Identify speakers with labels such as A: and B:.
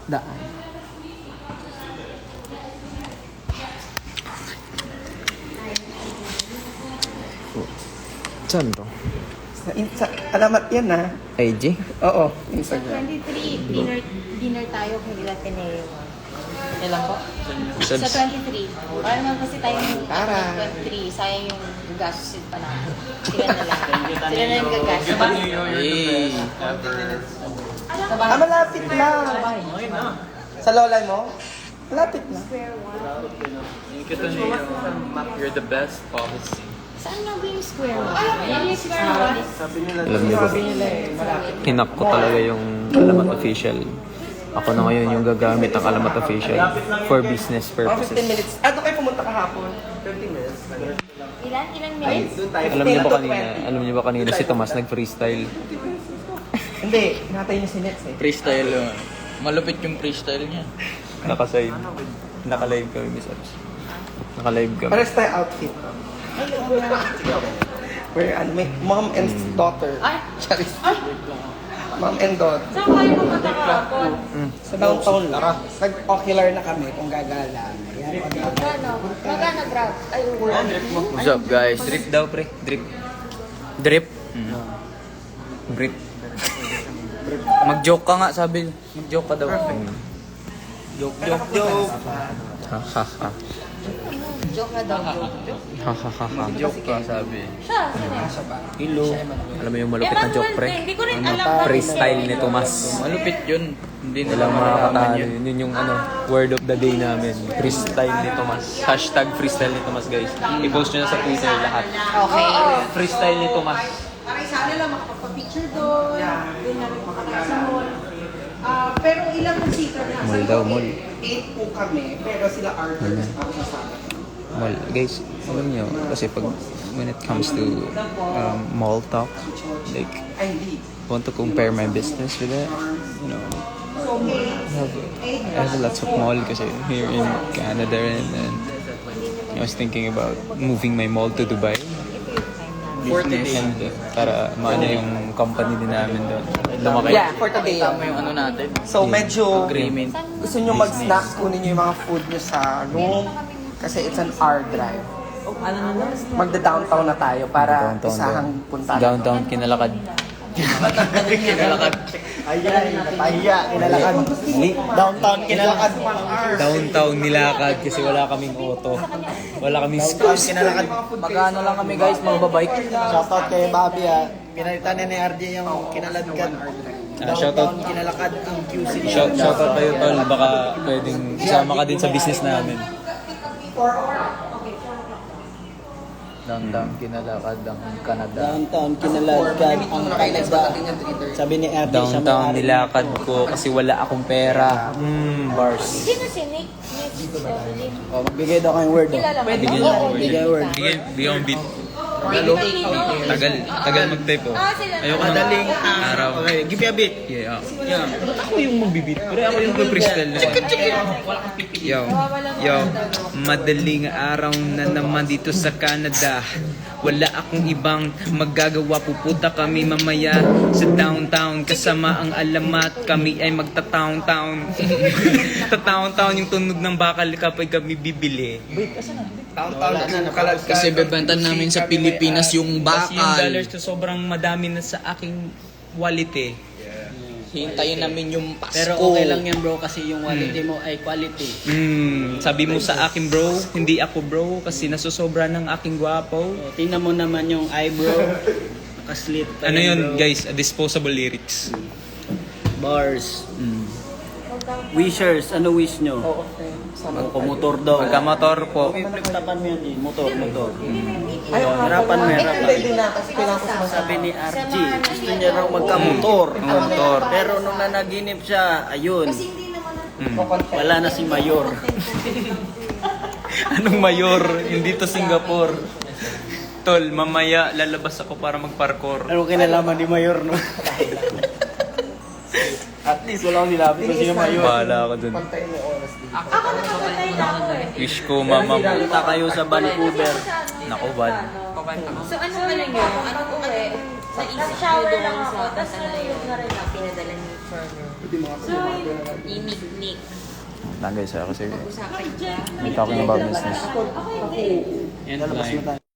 A: daan.
B: Saan to?
A: Sa alamat yan na.
B: IG?
A: Oo,
C: Sa
A: Instagram.
C: 23, dinner tayo kay Latineo. Kailan po? Sa
B: Subs.
C: 23. Para naman kasi tayo ng
A: Tara.
C: 23. Sayang yung gastusin pa natin. Sila na lang. Sila na yung gagastos.
B: Hey.
A: Malapit lang. Sa lola mo? Malapit lang.
B: You're the best policy.
C: Saan nga ba yung square one? Yan yung square one.
B: Alam niyo ba?
A: Sabi nila malapit.
B: Hinak ko talaga yung Alamat Official. Ako na ngayon yung gagamit ng Alamat Official for business
A: 15
B: purposes.
A: minutes. Doon kayo pumunta kahapon. 30 minutes.
C: Ilan? Ilan minutes?
A: Doon tayo.
B: Alam niyo ba
A: 15 to
B: kanina?
A: 20.
B: Alam niyo ba kanina si Tomas nag-freestyle?
A: Hindi, hinatay niya si Nets eh.
D: Freestyle yun. Malupit yung freestyle niya.
B: Nakasave. Naka-live kami, Miss Abs. Naka-live kami.
A: Pares tayo outfit. We're may mom and daughter.
C: Ay!
A: Charis. Mom and daughter.
C: Saan kayo pumunta kahapon?
A: Sa downtown lang. Nag-ocular na kami kung gagala. Ayan,
C: Magkano? Magkano grab? Ay,
D: What's up, guys?
B: Drip daw, pre. Drip. Drip? Drip.
D: Mag-joke ka nga, sabi. Mag-joke ka daw.
A: joke.
B: Ha ha ha.
C: joke na daw. Joke.
B: Ha ha ha ha.
D: Joke ka, sabi.
C: Siya? Sino?
B: Hello. Alam mo yung malupit na joke, pre?
C: Hindi ko rin alam.
B: Freestyle ni Tomas.
D: Malupit yun. Hindi nila
B: Walang
D: makakaman
B: makakatalo.
D: yun.
B: Yun yung word of the day namin. Freestyle ni Tomas. Hashtag freestyle ni Tomas, guys. I-post nyo na sa Twitter lahat.
C: Okay.
B: Freestyle ni Tomas.
E: Para sana lang makapag-picture doon, doon namin makapag sa mall. Pero ilang seater na?
B: Mall daw, mall.
A: 8 po kami, pero sila Arthur ang kasama.
B: Mall. Guys, alam nyo, kasi pag when it comes to mall talk, like,
A: Ay, hindi.
B: want to compare my business with it, you know, I have lots of mall kasi here in Canada and I was thinking about moving my mall to Dubai. And para maano yung company din namin doon. Lumaki.
A: Yeah, for today.
D: Tama yung ano natin.
A: So, medyo
D: Agreement.
A: gusto nyo mag-snack, kunin nyo yung mga food nyo sa room kasi it's an hour drive. Magda-downtown na tayo para
B: Downtown
A: isahang
B: daw.
A: punta.
B: Downtown Kinalakad.
D: Kinalakad.
A: Kinalakad. Downtown, kinalakad.
B: Downtown nilakad kasi wala kaming auto. Wala kaming scoops.
D: Magkano lang kami, guys, magbabike.
F: Shoutout kay Bobby Pinalitan ni RJ yung kinaladkad.
B: Shoutout.
F: Kinalakad ang QC.
B: Shoutout tayo, tol. Baka pwedeng isama ka din sa business namin.
D: Downtown Kinalakad ang Canada.
F: Downtown kinaladkad ang Canada. Sabi ni RJ siya
B: Downtown
F: may-ari.
B: nilakad ko kasi wala akong pera. Bars.
C: Sino si Nick? Nick.
F: Oh, magbigay daw kayong word.
C: Kilala mo?
B: Bigyan
C: Oo,
B: word.
F: Bigay word.
B: Bigyan mo beat.
C: Filipino.
B: Tagal mag-type oh.
C: Sila.
B: Ayoko na.
F: Madaling
B: Araw.
F: Okay, give me a beat.
B: Yeah. Ba't ako yung magbibit? Pero ako yung freestyle na. Yo. Madaling araw na naman dito sa Canada. Wala akong ibang magagawa. Pupunta kami mamaya sa downtown. Kasama ang alamat. Kami ay magta-town-town. Ta-town-town yung tunog ng bakal kapag kami bibili.
A: Downtown na kalad ka.
D: Kasi bebenta namin sa Pilipinas yung
B: Kasi yung
D: bakal.
B: dollars to sobrang madami na sa aking wallet eh.
D: Hintayin namin yung Pasko.
F: Pero okay lang yan bro kasi yung quality mo ay quality.
B: Sabi mo sa akin bro, hindi ako bro kasi nasusobra ng aking gwapo.
F: So, tingnan mo naman yung eyebrow. Nakaslit pa
B: Ano
F: yan,
B: yun
F: bro.
B: guys? Disposable lyrics.
F: Bars. Wishers, ano wish nyo? Magpamotor daw.
B: Pagka-motor po.
F: Okay, flip-tapan mo yan motor.
A: Ayaw nga.
F: Hirapan mo, hirapan.
A: Hindi din na kasi kailangan ko sumasabi.
F: Sabi ni RG, gusto niya raw magkamotor.
B: Motor.
F: Pero nung nanaginip siya, ayun,
B: Hmm.
F: wala na si Mayor.
B: Anong mayor? Hindi to Singapore. Tol, mamaya lalabas ako para mag-parkour.
F: Ano kinalaman ni Mayor, no? At least wala akong nilabi kung sino Mayor.
B: Bahala ako dun.
A: Pantayin mo oras dito.
C: Ako nakapatay na ako eh.
B: Wish ko mama mo.
F: Punta kayo sa Vancouver.
B: Nako, bad.
C: So ano ka lang yun? Anong uwi? Nag-shower lang ako, tapos naluyod na rin ako. Pinadala ni Ferner. Yung Nick.
G: Lang guys, kasi
C: Usapan niya.
G: may talking about business.
B: And live.